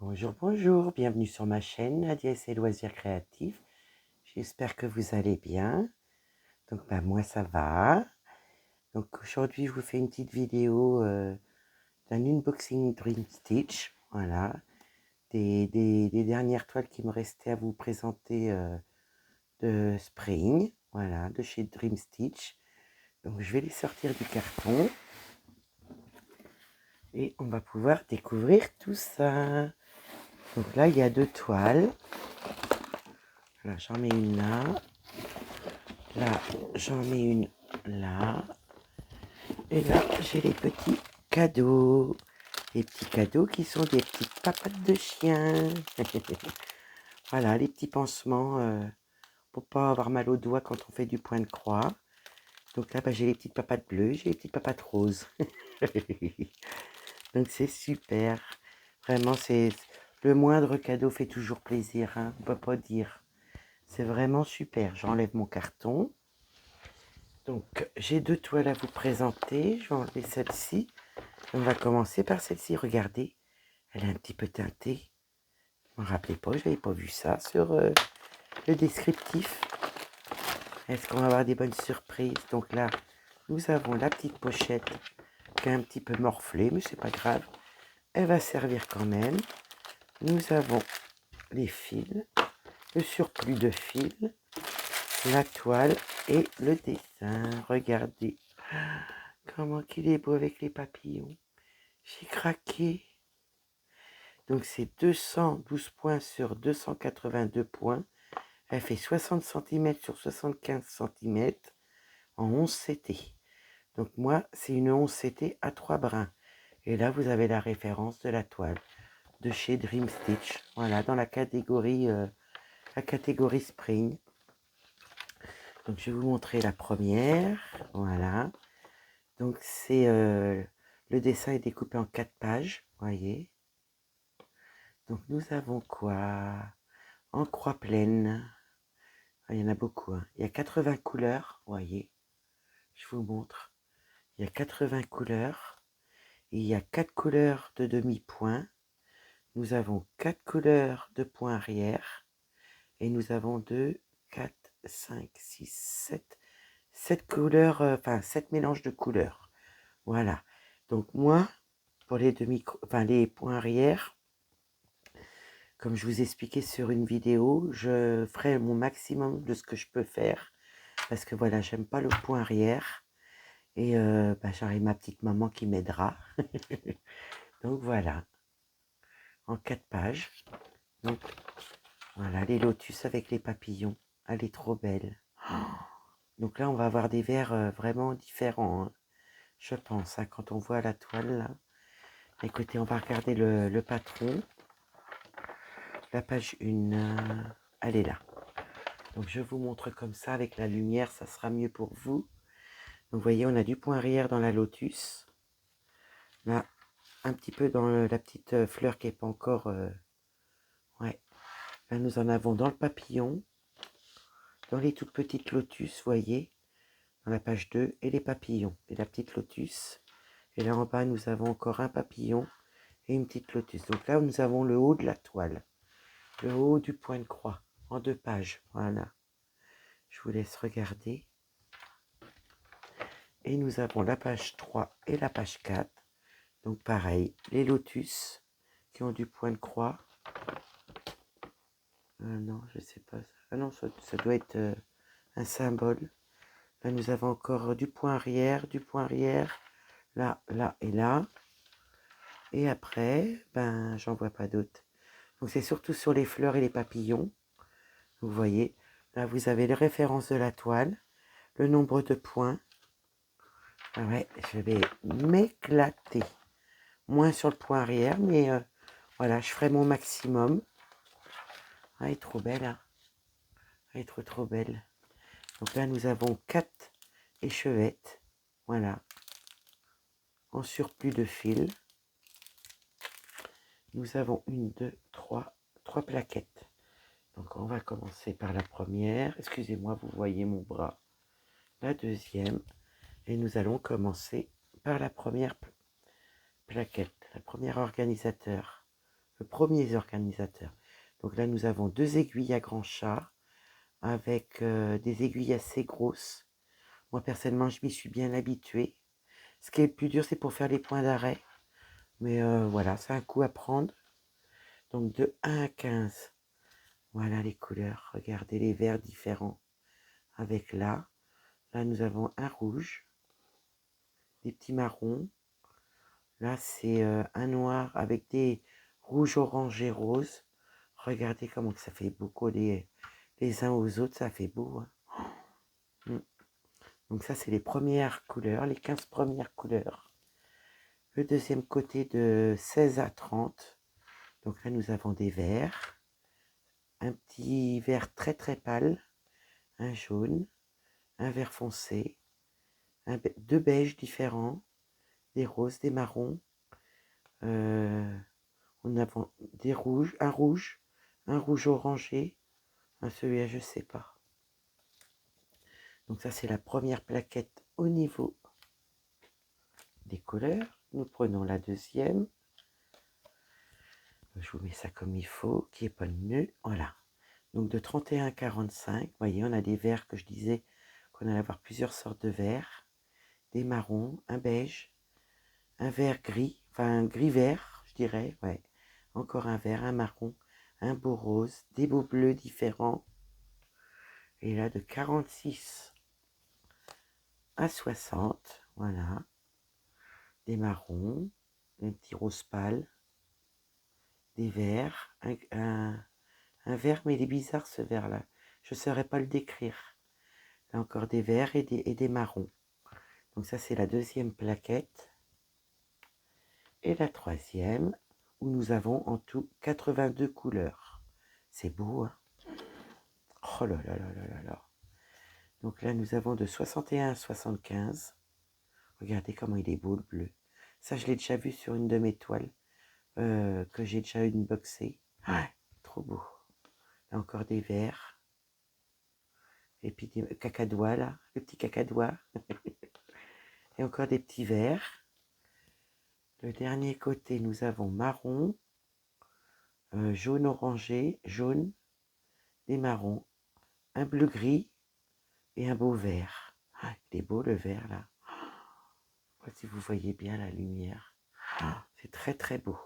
Bonjour, bonjour, bienvenue sur ma chaîne Nadia et Loisirs Créatifs. J'espère que vous allez bien. Donc moi ça va. Donc aujourd'hui je vous fais une petite vidéo d'un unboxing Dream Stitch. Voilà, des dernières toiles qui me restaient à vous présenter de Spring. Voilà, de chez Dream Stitch. Donc je vais les sortir du carton. Et on va pouvoir découvrir tout ça. Donc là il y a 2 toiles. Là j'en mets une là. Là, j'en mets une là. Et là, j'ai les petits cadeaux. Les petits cadeaux qui sont des petites papates de chien. Voilà, les petits pansements pour pas avoir mal aux doigts quand on fait du point de croix. Donc là, j'ai les petites papates bleues, j'ai les petites papates roses. Donc c'est super. Vraiment, c'est le moindre cadeau fait toujours plaisir, hein, on peut pas dire. C'est vraiment super. J'enlève mon carton. Donc, j'ai 2 toiles à vous présenter. Je vais enlever celle-ci. On va commencer par celle-ci. Regardez, elle est un petit peu teintée. Je ne me rappelais pas, je n'avais pas vu ça sur le descriptif. Est-ce qu'on va avoir des bonnes surprises? Donc là, nous avons la petite pochette qui est un petit peu morflée, mais c'est pas grave. Elle va servir quand même. Nous avons les fils, le surplus de fils, la toile et le dessin. Regardez. Comment qu'il est beau avec les papillons. J'ai craqué. Donc c'est 212 points sur 282 points. Elle fait 60 cm sur 75 cm en 11 CT. Donc moi, c'est une 11 CT à 3 brins. Et là, vous avez la référence de la toile de chez Dream Stitch. Voilà, dans la catégorie Spring. Donc je vais vous montrer la première. Voilà. Donc c'est le dessin est découpé en 4 pages, voyez. Donc nous avons quoi? En croix pleine. Ah, il y en a beaucoup, hein. Il y a 80 couleurs, voyez. Je vous montre. Il y a 80 couleurs. Et il y a 4 couleurs de demi-point. Nous avons 4 couleurs de point arrière. Et nous avons 2, 4, 5, 6, 7. 7 couleurs, enfin 7 mélanges de couleurs. Voilà. Donc moi, pour les les points arrière, comme je vous expliquais sur une vidéo, je ferai mon maximum de ce que je peux faire. Parce que voilà, j'aime pas le point arrière. Et j'aurai ma petite maman qui m'aidera. Donc voilà, en 4 pages. Donc voilà, les lotus avec les papillons. Elle est trop belle. Donc là, on va avoir des verres vraiment différents, hein, je pense, hein, quand on voit la toile là. Écoutez, on va regarder le patron. La page 1, elle est là. Donc je vous montre comme ça avec la lumière, ça sera mieux pour vous. Donc vous voyez, on a du point arrière dans la lotus. Là, un petit peu dans la petite fleur qui n'est pas encore... ouais. Là, nous en avons dans le papillon, dans les toutes petites lotus, vous voyez, dans la page 2, et les papillons, et la petite lotus. Et là en bas, nous avons encore un papillon et une petite lotus. Donc là, nous avons le haut de la toile, le haut du point de croix, en 2 pages. Voilà. Je vous laisse regarder. Et nous avons la page 3 et la page 4. Donc pareil, les lotus qui ont du point de croix. Non, je sais pas. Ah non, ça doit être un symbole. Là, nous avons encore du point arrière, là, là et là. Et après, j'en vois pas d'autres. Donc c'est surtout sur les fleurs et les papillons. Vous voyez, là vous avez les références de la toile, le nombre de points. Ah ouais, je vais m'éclater. Moins sur le point arrière, mais voilà, je ferai mon maximum. Ah, elle est trop belle, hein. Elle est trop trop belle. Donc là, nous avons 4 échevettes. Voilà. En surplus de fil. Nous avons 1, 2, 3 plaquettes. Donc on va commencer par la première. Excusez-moi, vous voyez mon bras. La deuxième. Et nous allons commencer par la première plaquette. La première organisateur. le premier organisateur. Donc là, nous avons 2 aiguilles à grand chat avec des aiguilles assez grosses. Moi, personnellement, je m'y suis bien habituée. Ce qui est le plus dur, c'est pour faire les points d'arrêt. Mais voilà, c'est un coup à prendre. Donc de 1 à 15, voilà les couleurs. Regardez les verts différents avec là. Là, nous avons un rouge, des petits marrons. Là, c'est un noir avec des rouges, orange et roses. Regardez comment ça fait beau coller les uns aux autres, ça fait beau. Hein. Donc ça, c'est les premières couleurs, les 15 premières couleurs. Le deuxième côté de 16 à 30. Donc là, nous avons des verts, un petit vert très très pâle, un jaune, un vert foncé, deux beiges différents, des roses, des marrons. On a des rouges, un rouge orangé, celui-là je sais pas. Donc ça c'est la première plaquette au niveau des couleurs. Nous prenons la deuxième. Je vous mets ça comme il faut, qui est pas nul. Voilà. Donc de 31 à 45, vous voyez, on a des verts que je disais qu'on allait avoir plusieurs sortes de verts, des marrons, un beige, un vert gris, enfin un gris-vert, je dirais, ouais. Encore un vert, un marron, un beau rose, des beaux bleus différents. Et là, de 46 à 60, voilà. Des marrons, un petit rose pâle, des verts, un vert, mais il est bizarre ce vert-là. Je ne saurais pas le décrire. Là encore des verts et des marrons. Donc ça, c'est la deuxième plaquette. Et la troisième, où nous avons en tout 82 couleurs. C'est beau, hein? Oh là là là là là là. Donc là, nous avons de 61 à 75. Regardez comment il est beau, le bleu. Ça, je l'ai déjà vu sur une de mes toiles, que j'ai déjà unboxée. Ah, trop beau. Là, encore des verts. Et puis des cacadois, là. Le petit cacadois. Et encore des petits verts. Le dernier côté, nous avons marron, jaune orangé, jaune, des marrons, un bleu gris et un beau vert. Ah, il est beau le vert là. Oh, si vous voyez bien la lumière. Ah, c'est très très beau.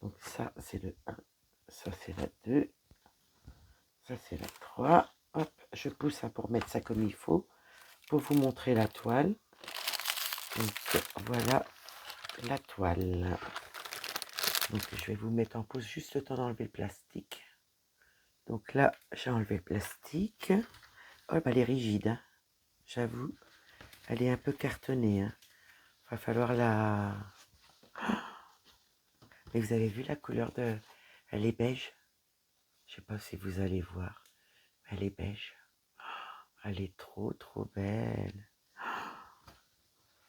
Donc ça c'est le 1, ça c'est la 2, ça c'est la 3. Hop, je pousse pour mettre ça comme il faut, pour vous montrer la toile. Donc voilà la toile. Donc je vais vous mettre en pause juste le temps d'enlever le plastique. Donc là, j'ai enlevé le plastique. Oh, bah, elle est rigide, hein. J'avoue. Elle est un peu cartonnée. Hein. Va falloir la... Mais vous avez vu la couleur de... Elle est beige. Je sais pas si vous allez voir. Elle est beige. Elle est trop trop belle.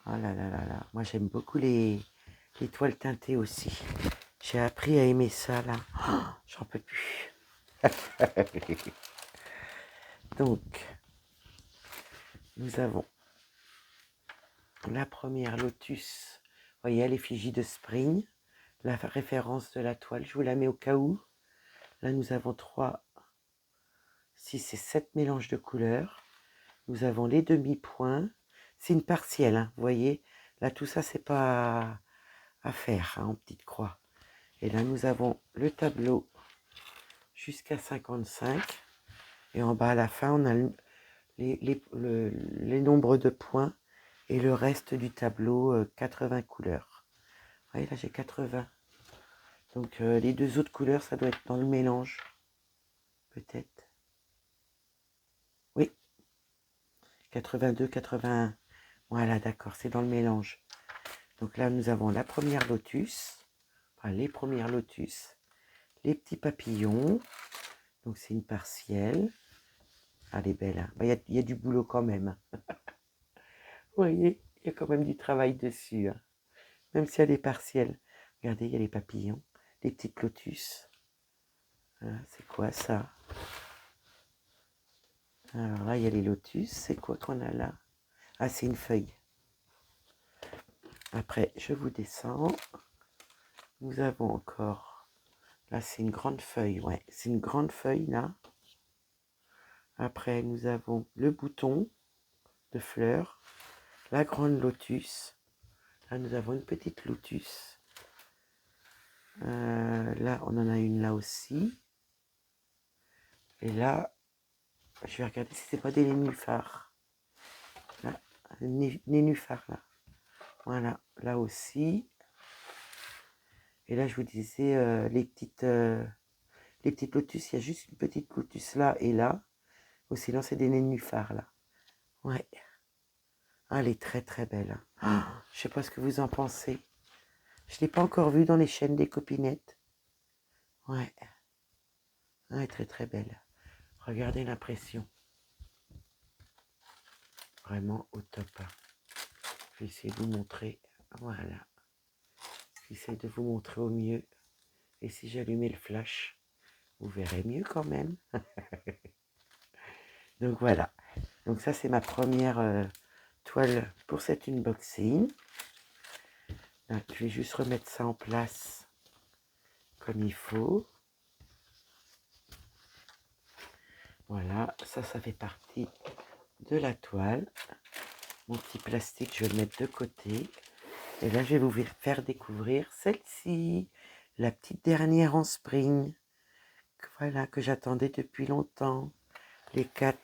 Oh là là là là. Moi j'aime beaucoup les toiles teintées aussi. J'ai appris à aimer ça là. J'en peux plus. Donc, nous avons la première Lotus. Vous voyez l'effigie de Spring. La référence de la toile. Je vous la mets au cas où. Là nous avons 3, 6 et 7 mélanges de couleurs. Nous avons les demi-points. C'est une partielle, hein, vous voyez. Là, tout ça, c'est pas à faire hein, en petite croix. Et là, nous avons le tableau jusqu'à 55. Et en bas, à la fin, on a les nombres de points et le reste du tableau, 80 couleurs. Vous voyez, là, j'ai 80. Donc, les deux autres couleurs, ça doit être dans le mélange. Peut-être. Oui. 82, 81. Voilà, d'accord, c'est dans le mélange. Donc là, nous avons la première lotus, enfin les premières lotus, les petits papillons. Donc c'est une partielle. Ah, elle est belle. Hein. Bah, y a du boulot quand même. Vous voyez, il y a quand même du travail dessus. Hein. Même si elle est partielle. Regardez, il y a les papillons, les petites lotus. Voilà, c'est quoi ça? Alors là, il y a les lotus. C'est quoi qu'on a là? Ah, c'est une feuille. Après, je vous descends. Nous avons encore Là, c'est une grande feuille, ouais. C'est une grande feuille, là. Après, nous avons le bouton de fleurs, la grande lotus. Là, nous avons une petite lotus. Là, on en a une là aussi. Et là, je vais regarder si c'est pas des nénuphars. Là, nénuphars, là. Voilà, là aussi. Et là, je vous disais, les petites lotus, il y a juste une petite lotus là et là. Ou sinon, c'est des nénuphars, là. Ouais. Ah, elle est très, très belle. Je sais pas ce que vous en pensez. Je ne l'ai pas encore vue dans les chaînes des copinettes. Ouais. Elle est très, très belle. Regardez l'impression. Vraiment au top. Je vais essayer de vous montrer. Voilà. J'essaie de vous montrer au mieux. Et si j'allumais le flash, vous verrez mieux quand même. Donc voilà. Donc ça, c'est ma première toile pour cet unboxing. Là, je vais juste remettre ça en place comme il faut. Voilà, ça fait partie de la toile. Mon petit plastique, je vais le mettre de côté. Et là, je vais vous faire découvrir celle-ci, la petite dernière en spring. Voilà, que j'attendais depuis longtemps. Les 4.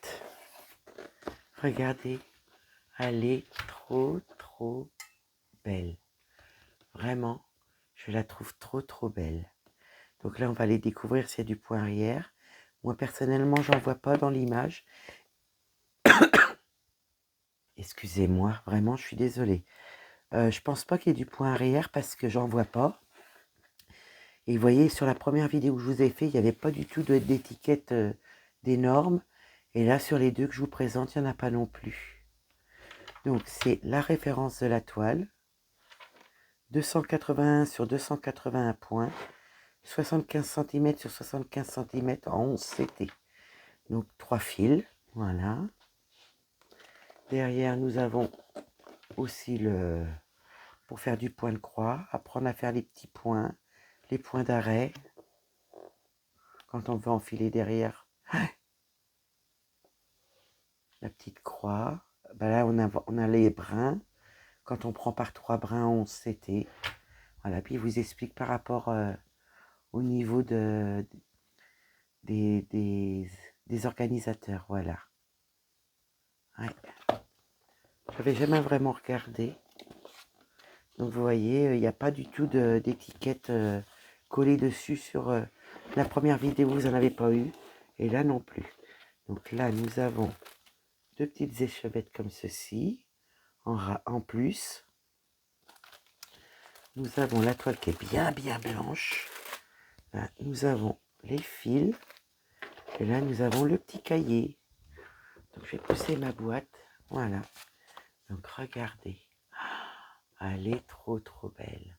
Regardez, elle est trop, trop belle. Vraiment, je la trouve trop, trop belle. Donc là, on va aller découvrir s'il y a du point arrière. Moi, personnellement, j'en vois pas dans l'image. Excusez-moi, vraiment, je suis désolée. Je pense pas qu'il y ait du point arrière parce que j'en vois pas. Et vous voyez, sur la première vidéo que je vous ai fait, il n'y avait pas du tout d'étiquette des normes. Et là, sur les deux que je vous présente, il n'y en a pas non plus. Donc, c'est la référence de la toile. 281 sur 281 points. 75 cm sur 75 cm en 11 CT. Donc, 3 fils. Voilà. Derrière, nous avons aussi pour faire du point de croix, apprendre à faire les petits points, les points d'arrêt. Quand on veut enfiler derrière la petite croix. Ben là, on a les brins. Quand on prend par 3 brins, on CT. Voilà, puis il vous explique par rapport au niveau des organisateurs. Voilà. Ouais. J'avais jamais vraiment regardé. Donc vous voyez, il n'y a pas du tout d'étiquette collée dessus sur la première vidéo, vous n'en avez pas eu. Et là non plus. Donc là, nous avons deux petites échevettes comme ceci, en plus. Nous avons la toile qui est bien, bien blanche. Là, nous avons les fils. Et là, nous avons le petit cahier. Donc, je vais pousser ma boîte. Voilà. Donc, regardez. Elle est trop, trop belle.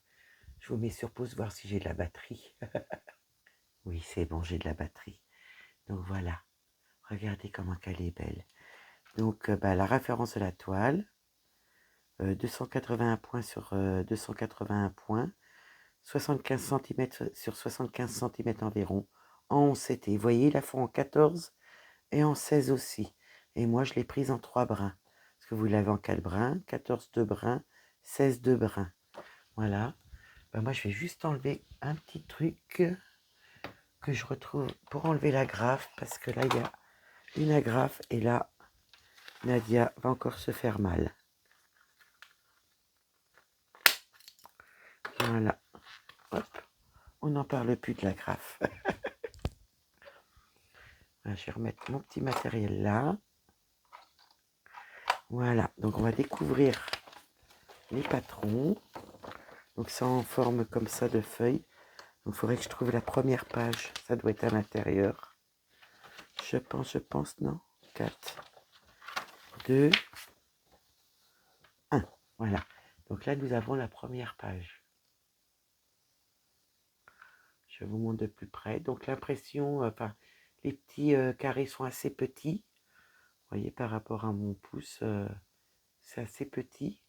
Je vous mets sur pause, voir si j'ai de la batterie. Oui, c'est bon, j'ai de la batterie. Donc, voilà. Regardez comment elle est belle. Donc, la référence de la toile. 281 points sur 281 points. 75 cm sur 75 cm environ. En 11 CT. Vous voyez, ils la font en 14 et en 16 aussi. Et moi, je l'ai prise en 3 brins. Parce que vous l'avez en 4 brins, 14 2 brins, 16 2 brins. Voilà. Moi, je vais juste enlever un petit truc que je retrouve pour enlever l'agrafe. Parce que là, il y a une agrafe. Et là, Nadia va encore se faire mal. Voilà. Hop. On n'en parle plus de l'agrafe. Je vais remettre mon petit matériel là. Voilà, donc on va découvrir les patrons. Donc c'est en forme comme ça de feuille. Donc il faudrait que je trouve la première page. Ça doit être à l'intérieur. Je pense, non. 4, 2, 1. Voilà. Donc là, nous avons la première page. Je vous montre de plus près. Donc l'impression, les petits carrés sont assez petits. Vous voyez, par rapport à mon pouce, c'est assez petit.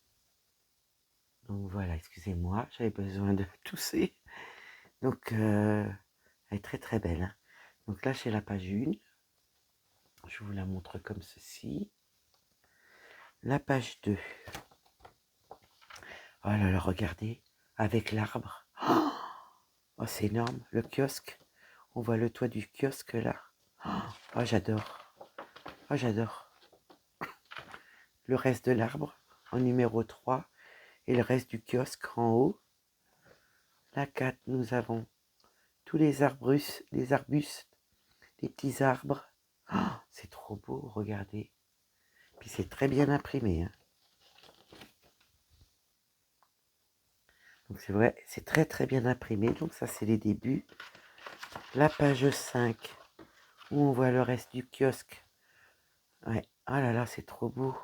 Donc voilà, excusez-moi, j'avais besoin de tousser. Donc Elle est très très belle. Hein. Donc là, j'ai la page 1. Je vous la montre comme ceci. La page 2. Oh là là, regardez, avec l'arbre. Oh, c'est énorme, le kiosque. On voit le toit du kiosque là. Oh, j'adore. Oh, j'adore. Le reste de l'arbre en numéro 3 et le reste du kiosque en haut. La 4, nous avons tous les arbustes, les petits arbres. Oh, c'est trop beau, regardez. Puis c'est très bien imprimé. Hein. Donc c'est vrai, c'est très très bien imprimé. Donc ça, c'est les débuts. La page 5, où on voit le reste du kiosque. Ouais. Oh là là, c'est trop beau.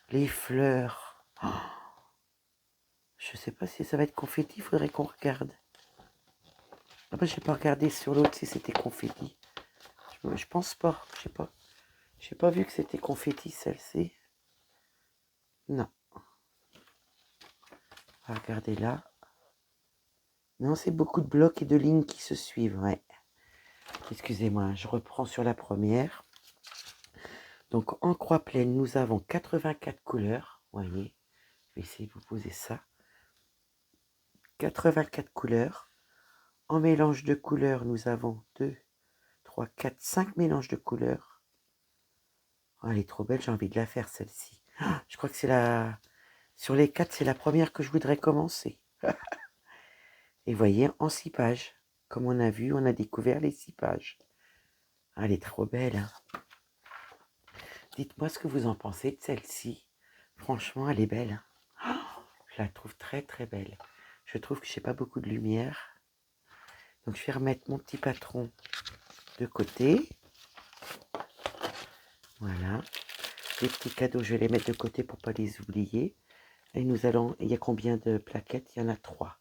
Les fleurs. Oh, je sais pas si ça va être confetti, il faudrait qu'on regarde. Ah bah, j'ai pas regardé sur l'autre si c'était confetti. Je pense pas, je sais pas. J'ai pas vu que c'était confetti celle-ci. Non. On va regarder là. Non, c'est beaucoup de blocs et de lignes qui se suivent, ouais. Excusez-moi, je reprends sur la première. Donc en croix pleine, nous avons 84 couleurs. Vous voyez, je vais essayer de vous poser ça. 84 couleurs. En mélange de couleurs, nous avons 2, 3, 4, 5 mélanges de couleurs. Oh, elle est trop belle, j'ai envie de la faire celle-ci. Je crois que c'est la... Sur les 4, c'est la première que je voudrais commencer. Et vous voyez, en 6 pages. Comme on a vu, on a découvert les 6 pages. Ah, elle est trop belle. Hein. Dites-moi ce que vous en pensez de celle-ci. Franchement, elle est belle. Hein. Oh, je la trouve très très belle. Je trouve que je n'ai pas beaucoup de lumière. Donc je vais remettre mon petit patron de côté. Voilà. Les petits cadeaux, je vais les mettre de côté pour ne pas les oublier. Et nous allons... Il y a combien de plaquettes? Il y en a 3.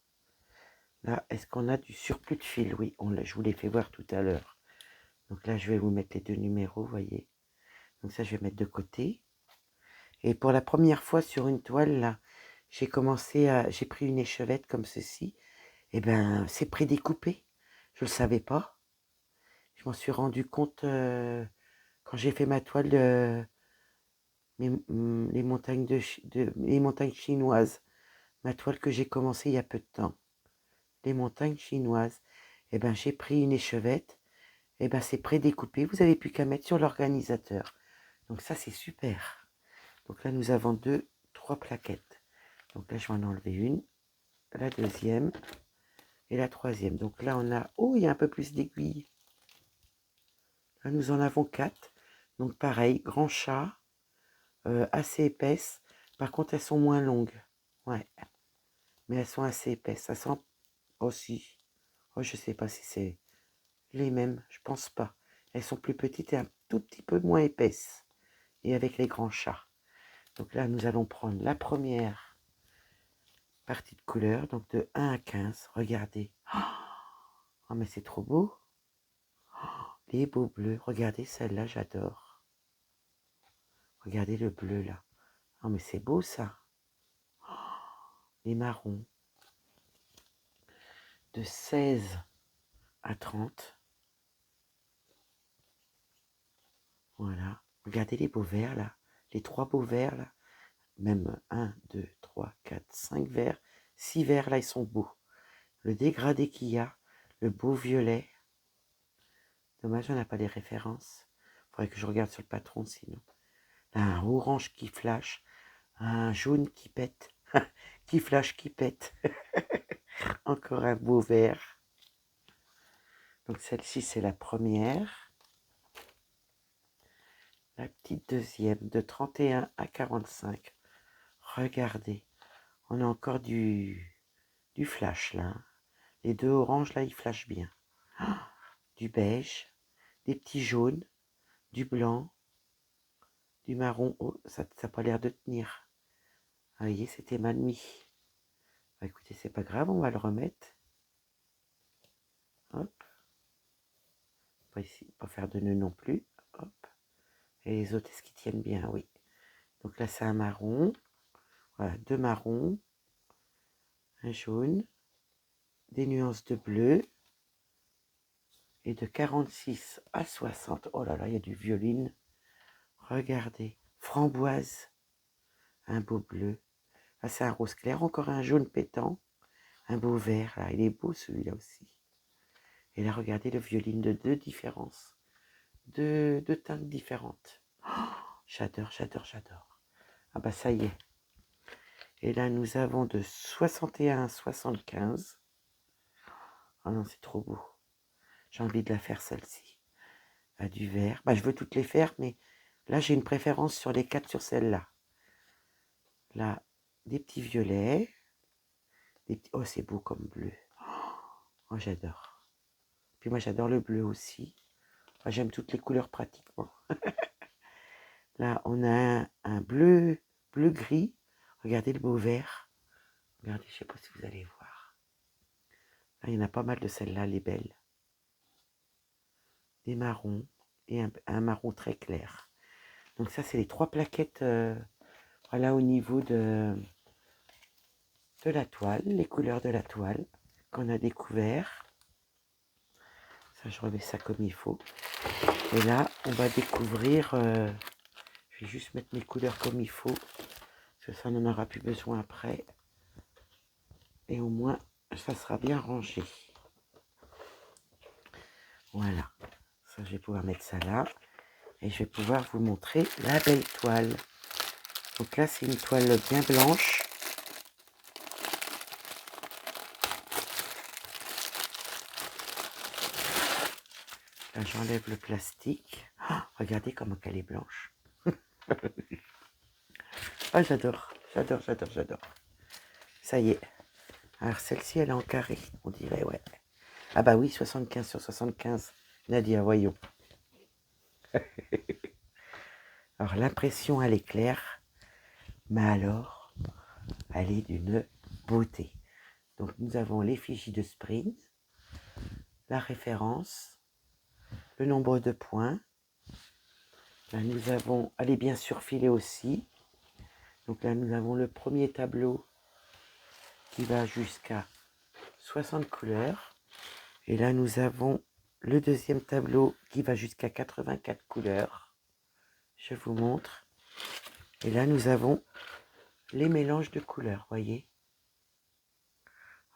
Là, est-ce qu'on a du surplus de fil? Oui, je vous l'ai fait voir tout à l'heure. Donc là, je vais vous mettre les 2 numéros, vous voyez. Donc ça, je vais mettre de côté. Et pour la première fois sur une toile, là, j'ai pris une échevette comme ceci. Et ben, c'est prédécoupé. Je ne le savais pas. Je m'en suis rendu compte quand j'ai fait ma toile de les montagnes les montagnes chinoises. Ma toile que j'ai commencé il y a peu de temps. Les montagnes chinoises. Et ben, j'ai pris une échevette. Et ben, c'est prédécoupé. Vous n'avez plus qu'à mettre sur l'organisateur. Donc ça, c'est super. Donc là, nous avons 2, 3 plaquettes. Donc là, je vais en enlever une, la deuxième et la troisième. Donc là, on a... Oh, il y a un peu plus d'aiguilles. Là, nous en avons 4. Donc pareil, grand chat, assez épaisses. Par contre, elles sont moins longues. Ouais, mais elles sont assez épaisses. Ça sent aussi... Oh, je sais pas si c'est les mêmes. Je pense pas. Elles sont plus petites et un tout petit peu moins épaisses. Et avec les grands chats. Donc là, nous allons prendre la première partie de couleur, donc de 1 à 15. Regardez. Oh, mais c'est trop beau. Oh, les beaux bleus. Regardez celle-là, j'adore. Regardez le bleu là. Oh, mais c'est beau ça. Oh, les marrons. De 16 à 30. Voilà. Regardez les beaux verts là. Les 3 beaux verts là. Même 1, 2, 3, 4, 5 verts. 6 verts là, ils sont beaux. Le dégradé qu'il y a. Le beau violet. Dommage, on n'a pas les références. Il faudrait que je regarde sur le patron sinon. Là, un orange qui flash. Un jaune qui pète. Qui flash, qui pète. Encore un beau vert. Donc celle-ci, c'est la première. La petite deuxième, de 31 à 45. Regardez. On a encore du flash là. Les 2 oranges là, ils flashent bien. Du beige. Des petits jaunes. Du blanc. Du marron. Oh, ça n'a pas l'air de tenir. Ah, vous voyez, c'était mal mis. Bah, écoutez, c'est pas grave, on va le remettre. Hop. Pas ici, pas faire de nœud non plus. Hop. Et les autres, est-ce qu'ils tiennent bien? Oui. Donc là, c'est un marron. Voilà, 2 marrons. Un jaune. Des nuances de bleu. Et de 46 à 60, oh là là, il y a du violine. Regardez, framboise, un beau bleu. Ah, c'est un rose clair, encore un jaune pétant, un beau vert, là, il est beau celui-là aussi. Et là, regardez le violine de deux différences, deux teintes différentes. Oh, j'adore, j'adore, j'adore. Ah bah ça y est. Et là, nous avons de 61 à 75. Oh non, c'est trop beau. J'ai envie de la faire celle-ci. Ah, du vert. Bah, je veux toutes les faire, mais là, j'ai une préférence sur les 4 sur celle-là. Là, des petits violets. Oh, c'est beau comme bleu. Oh, j'adore. Puis moi, j'adore le bleu aussi. Enfin, j'aime toutes les couleurs pratiquement. Là, on a un bleu, bleu-gris. Regardez le beau vert. Regardez, je ne sais pas si vous allez voir. Là, il y en a pas mal de celles-là, les belles. Des marrons et un marron très clair. Donc ça, c'est les 3 plaquettes, voilà, au niveau de la toile, les couleurs de la toile qu'on a découvert. Ça, je remets ça comme il faut. Et là, on va découvrir, je vais juste mettre mes couleurs comme il faut, parce que ça, on n'en aura plus besoin après. Et au moins, ça sera bien rangé. Voilà. Ça, je vais pouvoir mettre ça là. Et je vais pouvoir vous montrer la belle toile. Donc là, c'est une toile bien blanche. Là, j'enlève le plastique. Oh, regardez comment elle est blanche. Ah, j'adore, j'adore, j'adore, j'adore. Ça y est. Alors, celle-ci, elle est en carré, on dirait, ouais. Ah bah oui, 75 sur 75. Nadia, voyons. Alors, l'impression, elle est claire. Mais alors, elle est d'une beauté. Donc, nous avons l'effigie de Spring, la référence, le nombre de points. Là, nous avons, elle est bien surfilée aussi. Donc là, nous avons le premier tableau qui va jusqu'à 60 couleurs. Et là, nous avons le deuxième tableau qui va jusqu'à 84 couleurs. Je vous montre. Et là, nous avons les mélanges de couleurs, voyez.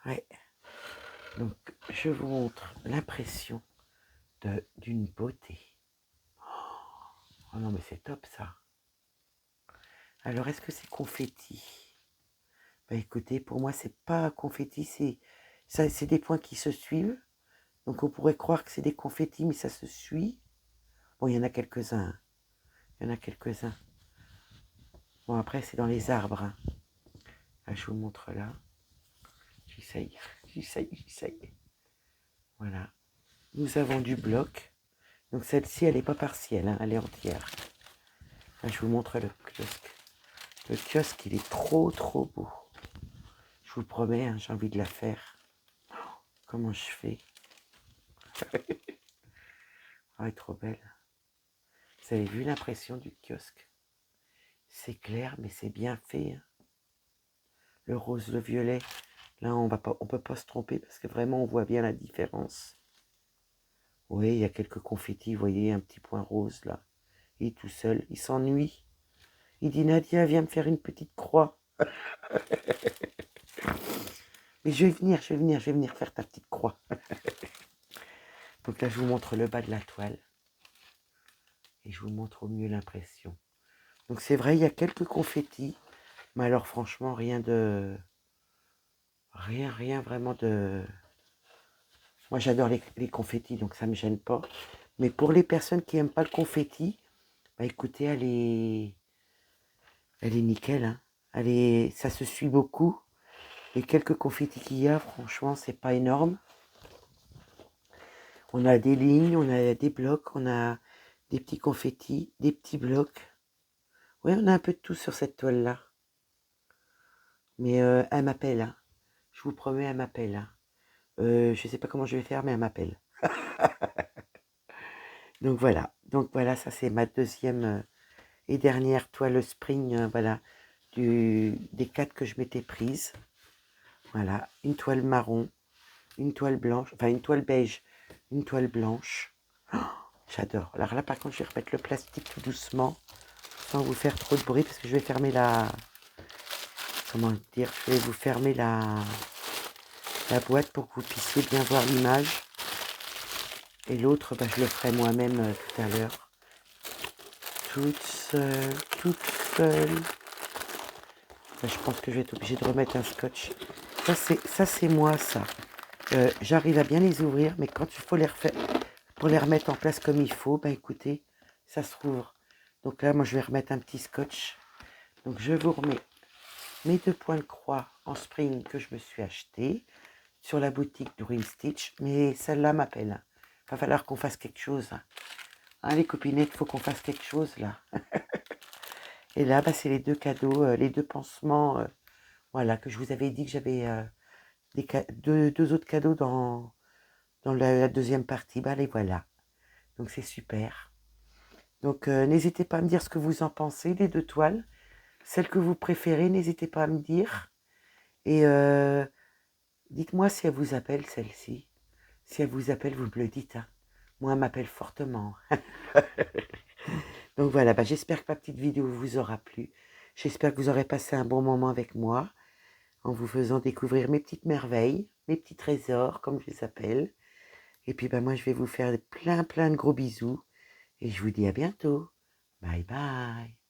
Ouais. Donc, je vous montre l'impression d'une beauté. Oh non, mais c'est top, ça. Alors, est-ce que c'est confetti? Bah, écoutez, pour moi, c'est pas confetti, c'est des points qui se suivent. Donc, on pourrait croire que c'est des confettis, mais ça se suit. Bon, il y en a quelques-uns. Hein. Il y en a quelques-uns. Bon, après, c'est dans les arbres. Hein. Là, je vous montre là. J'essaye. Voilà. Nous avons du bloc. Donc, celle-ci, elle n'est pas partielle. Hein, elle est entière. Là, je vous montre le kiosque. Le kiosque, il est trop, trop beau. Je vous promets, hein, j'ai envie de la faire. Comment je fais? Ah, elle est trop belle. Vous avez vu l'impression du kiosque? C'est clair, mais c'est bien fait. Hein. Le rose, le violet. Là, on peut pas se tromper parce que vraiment, on voit bien la différence. Oui, il y a quelques confettis, vous voyez, un petit point rose là. Il est tout seul, il s'ennuie. Il dit, Nadia, viens me faire une petite croix. Mais je vais venir faire ta petite croix. Donc là, je vous montre le bas de la toile. Et je vous montre au mieux l'impression. Donc c'est vrai, il y a quelques confettis. Mais alors franchement, rien vraiment de... Moi j'adore les confettis, donc ça ne me gêne pas. Mais pour les personnes qui n'aiment pas le confetti, bah écoutez, elle est nickel. Hein. Ça se suit beaucoup. Les quelques confettis qu'il y a, franchement, c'est pas énorme. On a des lignes, on a des blocs, on a des petits confettis, des petits blocs. Oui, on a un peu de tout sur cette toile-là. Mais elle m'appelle. Hein. Je vous promets, elle m'appelle. Hein. Je ne sais pas comment je vais faire, mais elle m'appelle. Donc voilà, ça c'est ma deuxième et dernière toile spring, voilà, des 4 que je m'étais prise. Voilà, une toile marron, une toile blanche, enfin une toile beige, une toile blanche. Oh, j'adore. Alors là, par contre, je vais remettre le plastique tout doucement, sans vous faire trop de bruit, parce que je vais fermer la... Comment dire? Je vais vous fermer la boîte pour que vous puissiez bien voir l'image. Et l'autre, bah, je le ferai moi-même tout à l'heure. Toute seule, toute seule. Bah, je pense que je vais être obligée de remettre un scotch. Ça c'est moi, ça. J'arrive à bien les ouvrir, mais quand il faut les refaire, pour les remettre en place comme il faut, bah écoutez, ça se rouvre. Donc là, moi, je vais remettre un petit scotch. Donc je vous remets mes 2 points de croix en spring que je me suis acheté sur la boutique Dream Stitch, mais celle-là m'appelle. Il va falloir qu'on fasse quelque chose. Hein, les copinettes, il faut qu'on fasse quelque chose là. Et là, bah, c'est les 2 cadeaux, les 2 pansements, voilà, que je vous avais dit que j'avais deux autres cadeaux dans la deuxième partie. Bah, les voilà. Donc c'est super. Donc n'hésitez pas à me dire ce que vous en pensez, les 2 toiles. Celle que vous préférez, n'hésitez pas à me dire. Et dites-moi si elle vous appelle, celle-ci. Si elle vous appelle, vous me le dites. Hein. Moi, elle m'appelle fortement. Donc voilà, bah, j'espère que ma petite vidéo vous aura plu. J'espère que vous aurez passé un bon moment avec moi en vous faisant découvrir mes petites merveilles, mes petits trésors, comme je les appelle. Et puis bah, moi, je vais vous faire plein de gros bisous. Et je vous dis à bientôt. Bye bye.